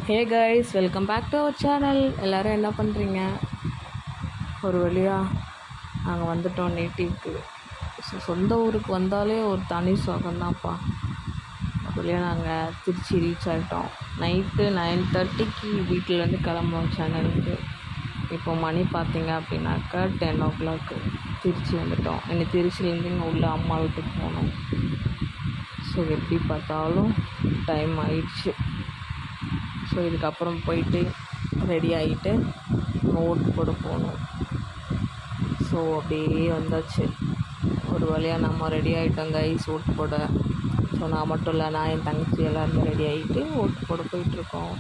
Hey guys, welcome back to our channel. எல்லோரும் என்ன பண்ணுறீங்க? ஒரு வழியாக நாங்கள் வந்துட்டோம் நேட்டிவ்க்கு. சொந்த ஊருக்கு வந்தாலே ஒரு தனி சுகம்தான்ப்பா. ஒரு வழியாக நாங்கள் திருச்சி ரீச் ஆகிட்டோம். நைட்டு 9:30க்கு வீட்டிலேருந்து கிளம்புவோம் சேனலுக்கு. இப்போ மணி பார்த்திங்க அப்படின்னாக்கா 10 o'clock திருச்சி வந்துட்டோம். இன்னும் திருச்சியிலேருந்து இங்கே உள்ள அம்மா வீட்டுக்கு போகணும். ஸோ எப்படி பார்த்தாலும் டைம் ஆயிடுச்சு. ஸோ இதுக்கப்புறம் போயிட்டு ரெடி ஆகிட்டு ஓட்டு போட போகணும். ஸோ அப்படியே வந்தாச்சு. ஒரு வழியாக நம்ம ரெடி ஆகிட்டோம் கைஸ் ஓட்டு போட. ஸோ நான் மட்டும் இல்லை, நான் என் தங்கச்சி எல்லாருமே ரெடி ஆகிட்டு ஓட்டு போட போயிட்டுருக்கோம்.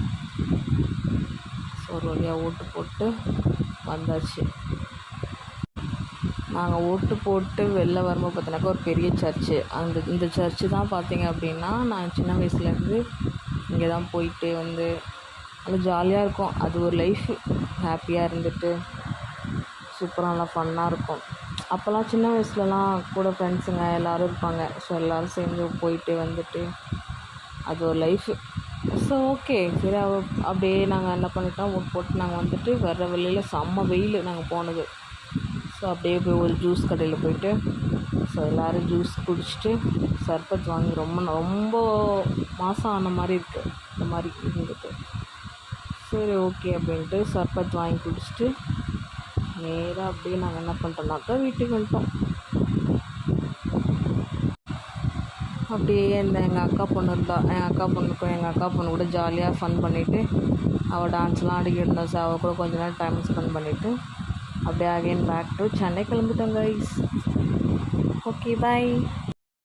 ஸோ ஒரு வழியாக ஓட்டு போட்டு வந்தாச்சு. நாங்கள் ஓட்டு போட்டு வெளில வரும்போது பார்த்தீங்கன்னாக்கா ஒரு பெரிய சர்ச்சு. இந்த சர்ச்சு தான் பார்த்திங்க அப்படின்னா நான் சின்ன வயசுலேருந்து இங்கே தான் போயிட்டு வந்து அது ஜாலியாக இருக்கும். அது ஒரு லைஃப். ஹாப்பியாக இருந்துட்டு சூப்பராக நல்லா ஃபன்னாக இருக்கும். அப்போல்லாம் சின்ன வயசுலலாம் கூட ஃப்ரெண்ட்ஸுங்க எல்லோரும் இருப்பாங்க. ஸோ எல்லோரும் சேர்ந்து போயிட்டு வந்துட்டு அது ஒரு லைஃபு. ஸோ ஓகே சரி, அப்படியே நாங்கள் என்ன பண்ணிட்டோம், ஓட்டு போட்டு நாங்கள் வந்துட்டு வர்ற வழியில் செம்ம வெயில் நாங்கள் போனது. ஸோ அப்படியே போய் ஒரு ஜூஸ் கடையில் போயிட்டு ஸோ எல்லோரும் ஜூஸ் குடிச்சிட்டு சர்பத் வாங்கி ரொம்ப மாதம் ஆன மாதிரி இருக்குது இந்த மாதிரி இருந்துட்டு. சரி ஓகே அப்படின்ட்டு சர்பத் வாங்கி குடிச்சிட்டு நேராக அப்படியே நாங்கள் என்ன பண்ணிட்டோம்னாக்கா வீட்டுக்கு வந்துட்டோம். அப்படியே எங்கள் அக்கா பொண்ணு இருந்தால் எங்கள் அக்கா பொண்ணு கூட ஜாலியாக ஃபன் பண்ணிவிட்டு அவள் டான்ஸ்லாம் ஆடிக்கிட்டு இருந்தா. ஸோ அவள் கூட கொஞ்ச நேரம் டைம் ஸ்பெண்ட் பண்ணிவிட்டு அப்படியே அகைன் பேக் டு சென்னை கிளம்பிட்டோம் கைஸ். Okay bye.